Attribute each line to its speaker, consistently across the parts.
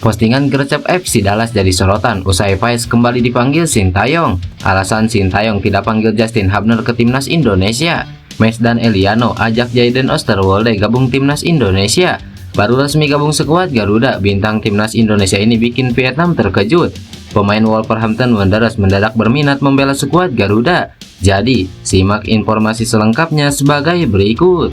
Speaker 1: Postingan gercep FC Dallas jadi sorotan usai Paes kembali dipanggil Sintayong. Alasan Sintayong tidak panggil Justin Hubner ke timnas Indonesia. Mes dan Eliano ajak Jayden Osterwolde gabung timnas Indonesia. Baru resmi gabung skuad Garuda, bintang timnas Indonesia ini bikin Vietnam terkejut. Pemain Wolverhampton Wanderers mendadak berminat membela skuad Garuda. Jadi, simak informasi selengkapnya sebagai berikut.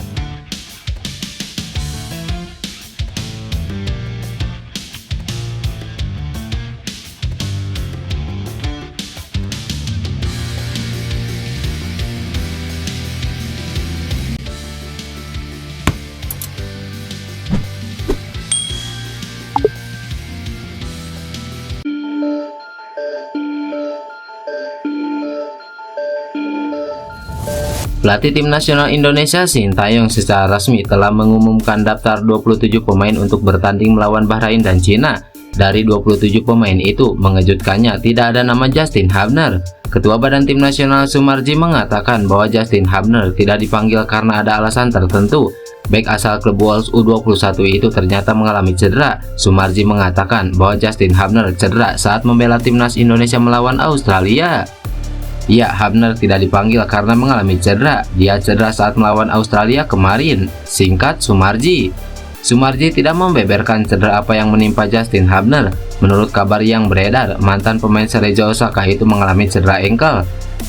Speaker 1: Pelatih tim nasional Indonesia Sintayong secara resmi telah mengumumkan daftar 27 pemain untuk bertanding melawan Bahrain dan Cina. Dari 27 pemain itu, mengejutkannya tidak ada nama Justin Hubner. Ketua Badan Tim Nasional Sumarji mengatakan bahwa Justin Hubner tidak dipanggil karena ada alasan tertentu. Bek asal klub Wolves U21 itu ternyata mengalami cedera. Sumarji mengatakan bahwa Justin Hubner cedera saat membela timnas Indonesia melawan Australia. Ya, Hubner tidak dipanggil karena mengalami cedera. Dia cedera saat melawan Australia kemarin, singkat Sumarji. Sumarji tidak membeberkan cedera apa yang menimpa Justin Hubner. Menurut kabar yang beredar, mantan pemain Cerezo Osaka itu mengalami cedera engkel.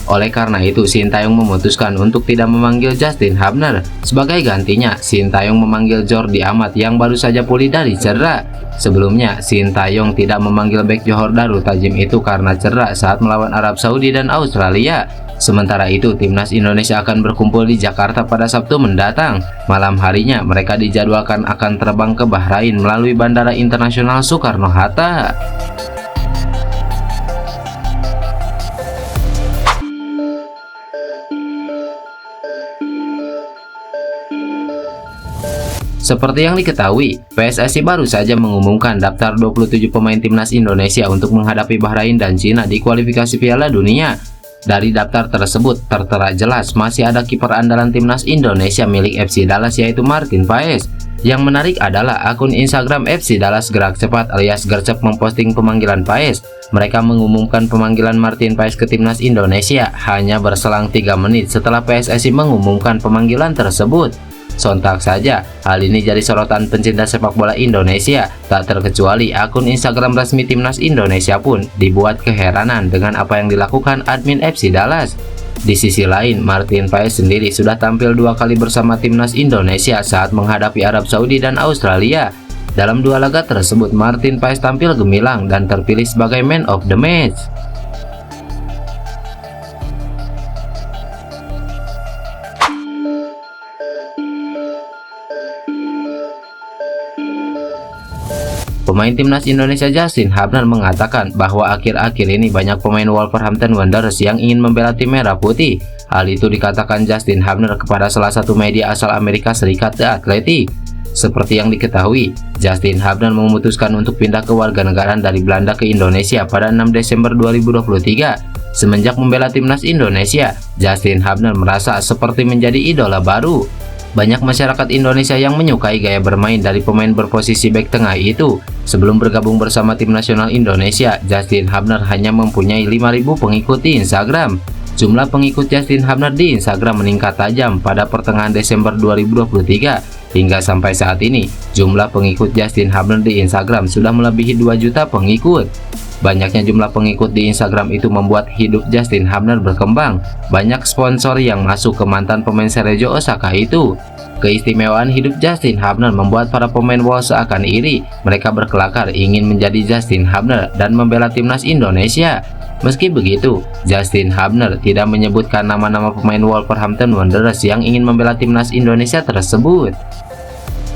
Speaker 1: Oleh karena itu, Sintayong memutuskan untuk tidak memanggil Justin Hubner. Sebagai gantinya, Sintayong memanggil Jordi Amat yang baru saja pulih dari cedera. Sebelumnya, Sintayong tidak memanggil bek Johor Darul Tajim itu karena cedera saat melawan Arab Saudi dan Australia. Sementara itu, timnas Indonesia akan berkumpul di Jakarta pada Sabtu mendatang. Malam harinya, mereka dijadwalkan akan terbang ke Bahrain melalui Bandara Internasional Soekarno-Hatta. Seperti yang diketahui, PSSI baru saja mengumumkan daftar 27 pemain timnas Indonesia untuk menghadapi Bahrain dan Cina di kualifikasi Piala Dunia. Dari daftar tersebut, tertera jelas masih ada kiper andalan timnas Indonesia milik FC Dallas yaitu Martin Paes. Yang menarik adalah akun Instagram FC Dallas Gerak Cepat alias Gercep memposting pemanggilan Paes. Mereka mengumumkan pemanggilan Martin Paes ke timnas Indonesia hanya berselang 3 menit setelah PSSI mengumumkan pemanggilan tersebut. Sontak saja, hal ini jadi sorotan pencinta sepak bola Indonesia. Tak terkecuali akun Instagram resmi timnas Indonesia pun dibuat keheranan dengan apa yang dilakukan admin FC Dallas. Di sisi lain, Martin Paes sendiri sudah tampil 2 kali bersama timnas Indonesia saat menghadapi Arab Saudi dan Australia. Dalam 2 laga tersebut, Martin Paes tampil gemilang dan terpilih sebagai man of the match. Pemain timnas Indonesia Justin Hubner mengatakan bahwa akhir-akhir ini banyak pemain Wolverhampton Wanderers yang ingin membela tim merah putih. Hal itu dikatakan Justin Hubner kepada salah satu media asal Amerika Serikat, The Athletic. Seperti yang diketahui, Justin Hubner memutuskan untuk pindah ke warganegaraan dari Belanda ke Indonesia pada 6 Desember 2023. Semenjak membela timnas Indonesia, Justin Hubner merasa seperti menjadi idola baru. Banyak masyarakat Indonesia yang menyukai gaya bermain dari pemain berposisi bek tengah itu. Sebelum bergabung bersama tim nasional Indonesia, Justin Hubner hanya mempunyai 5.000 pengikut di Instagram. Jumlah pengikut Justin Hubner di Instagram meningkat tajam pada pertengahan Desember 2023. Hingga sampai saat ini, jumlah pengikut Justin Hubner di Instagram sudah melebihi 2 juta pengikut. Banyaknya jumlah pengikut di Instagram itu membuat hidup Justin Hubner berkembang. Banyak sponsor yang masuk ke mantan pemain Cerezo Osaka itu. Keistimewaan hidup Justin Hubner membuat para pemain Wolves seakan iri. Mereka berkelakar ingin menjadi Justin Hubner dan membela timnas Indonesia. Meski begitu, Justin Hubner tidak menyebutkan nama-nama pemain Wolverhampton Wanderers yang ingin membela timnas Indonesia tersebut.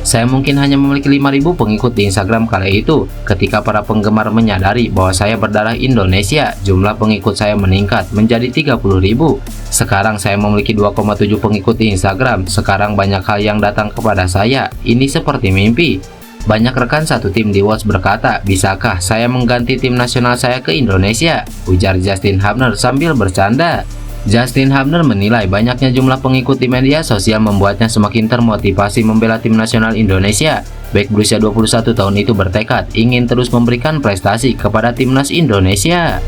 Speaker 1: Saya mungkin hanya memiliki 5.000 pengikut di Instagram kala itu. Ketika para penggemar menyadari bahwa saya berdarah Indonesia, jumlah pengikut saya meningkat menjadi 30.000. Sekarang saya memiliki 2,7 pengikut di Instagram. Sekarang banyak hal yang datang kepada saya. Ini seperti mimpi. Banyak rekan satu tim di Wolves berkata, bisakah saya mengganti tim nasional saya ke Indonesia? Ujar Justin Hubner sambil bercanda. Justin Hubner menilai banyaknya jumlah pengikut di media sosial membuatnya semakin termotivasi membela tim nasional Indonesia. Bek berusia 21 tahun itu bertekad ingin terus memberikan prestasi kepada timnas Indonesia.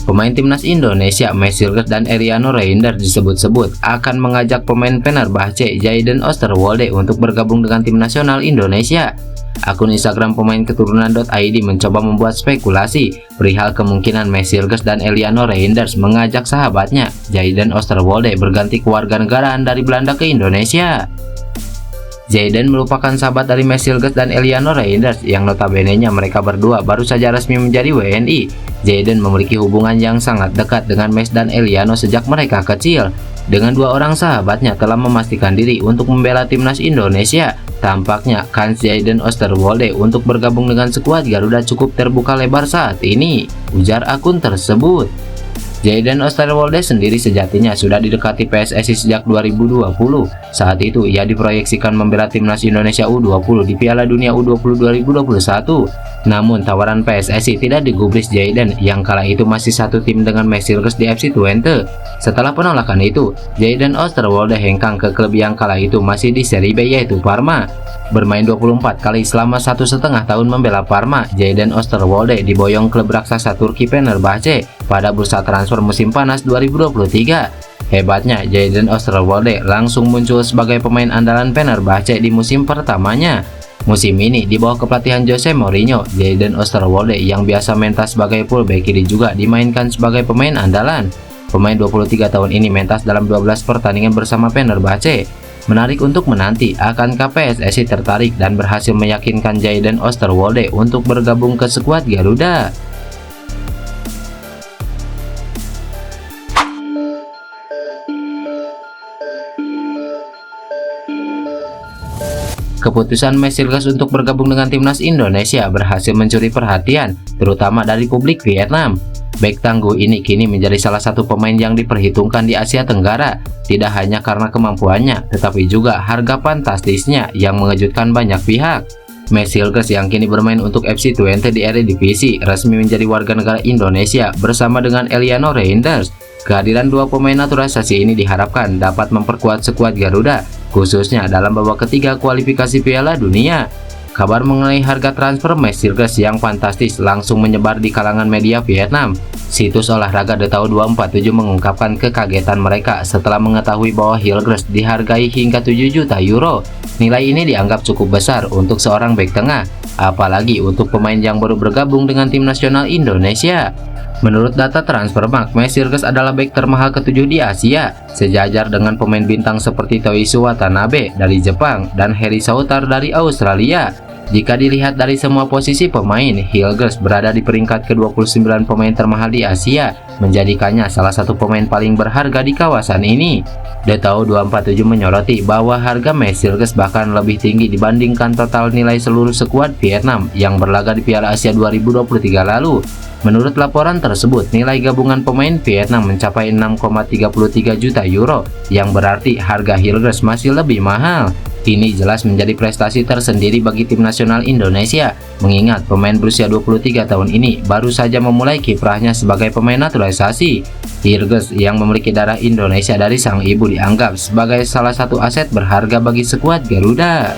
Speaker 1: Pemain timnas Indonesia Messi dan Eliano Reinders disebut-sebut akan mengajak pemain Fenerbahce Jayden Osterwolde untuk bergabung dengan tim nasional Indonesia. Akun Instagram pemain keturunan.id mencoba membuat spekulasi perihal kemungkinan Messi dan Eliano Reinders mengajak sahabatnya Jayden Osterwolde berganti kewarganegaraan dari Belanda ke Indonesia. Jayden merupakan sahabat dari Messi dan Eliano Reinders yang notabene-nya mereka berdua baru saja resmi menjadi WNI. Jayden memiliki hubungan yang sangat dekat dengan Messi dan Eliano sejak mereka kecil. Dengan dua orang sahabatnya telah memastikan diri untuk membela timnas Indonesia. Tampaknya kans Jayden Osterwolde untuk bergabung dengan skuad Garuda cukup terbuka lebar saat ini, ujar akun tersebut. Jayden Osterwolde sendiri sejatinya sudah didekati PSSI sejak 2020. Saat itu ia diproyeksikan membela timnas Indonesia U20 di Piala Dunia U20 2021. Namun tawaran PSSI tidak digubris Jayden yang kala itu masih satu tim dengan Messi di FC Twente. Setelah penolakan itu, Jayden Osterwolde hengkang ke klub yang kala itu masih di Serie B yaitu Parma. Bermain 24 kali selama 1,5 tahun membela Parma, Jayden Osterwolde diboyong klub raksasa Turki Fenerbahce pada bursa transfer musim panas 2023. Hebatnya, Jayden Osterwolde langsung muncul sebagai pemain andalan Fenerbahce di musim pertamanya. Musim ini di bawah kepelatihan Jose Mourinho, Jayden Osterwolde yang biasa mentas sebagai fullback kiri juga dimainkan sebagai pemain andalan. Pemain 23 tahun ini mentas dalam 12 pertandingan bersama Fenerbahce. Menarik untuk menanti akankah PSSI tertarik dan berhasil meyakinkan Jayden Osterwolde untuk bergabung ke skuad Garuda. Keputusan Messi untuk bergabung dengan timnas Indonesia berhasil mencuri perhatian, terutama dari publik Vietnam. Bek tangguh ini kini menjadi salah satu pemain yang diperhitungkan di Asia Tenggara, tidak hanya karena kemampuannya, tetapi juga harga fantastisnya yang mengejutkan banyak pihak. Messi yang kini bermain untuk FC Twente di Eredivisie resmi menjadi warga negara Indonesia bersama dengan Eliano Reinders. Kehadiran dua pemain naturalisasi ini diharapkan dapat memperkuat skuad Garuda, khususnya dalam babak ketiga kualifikasi Piala Dunia. Kabar mengenai harga transfer Messi yang fantastis langsung menyebar di kalangan media Vietnam. Situs olahraga The Tao 247 mengungkapkan kekagetan mereka setelah mengetahui bahwa Hilgers dihargai hingga 7 juta euro. Nilai ini dianggap cukup besar untuk seorang bek tengah, apalagi untuk pemain yang baru bergabung dengan tim nasional Indonesia. Menurut data Transfermarkt, Messi adalah bek termahal ke-7 di Asia, sejajar dengan pemain bintang seperti Toisu Watanabe dari Jepang dan Harry Sauter dari Australia. Jika dilihat dari semua posisi pemain, Hilgers berada di peringkat ke-29 pemain termahal di Asia, menjadikannya salah satu pemain paling berharga di kawasan ini. The Tao 247 menyoroti bahwa harga Messi bahkan lebih tinggi dibandingkan total nilai seluruh skuad Vietnam yang berlaga di Piala Asia 2023 lalu. Menurut laporan tersebut, nilai gabungan pemain Vietnam mencapai 6,33 juta euro, yang berarti harga Hilgers masih lebih mahal. Ini jelas menjadi prestasi tersendiri bagi tim nasional Indonesia, mengingat pemain berusia 23 tahun ini baru saja memulai kiprahnya sebagai pemain naturalisasi. Hilgers yang memiliki darah Indonesia dari sang ibu dianggap sebagai salah satu aset berharga bagi skuad Garuda.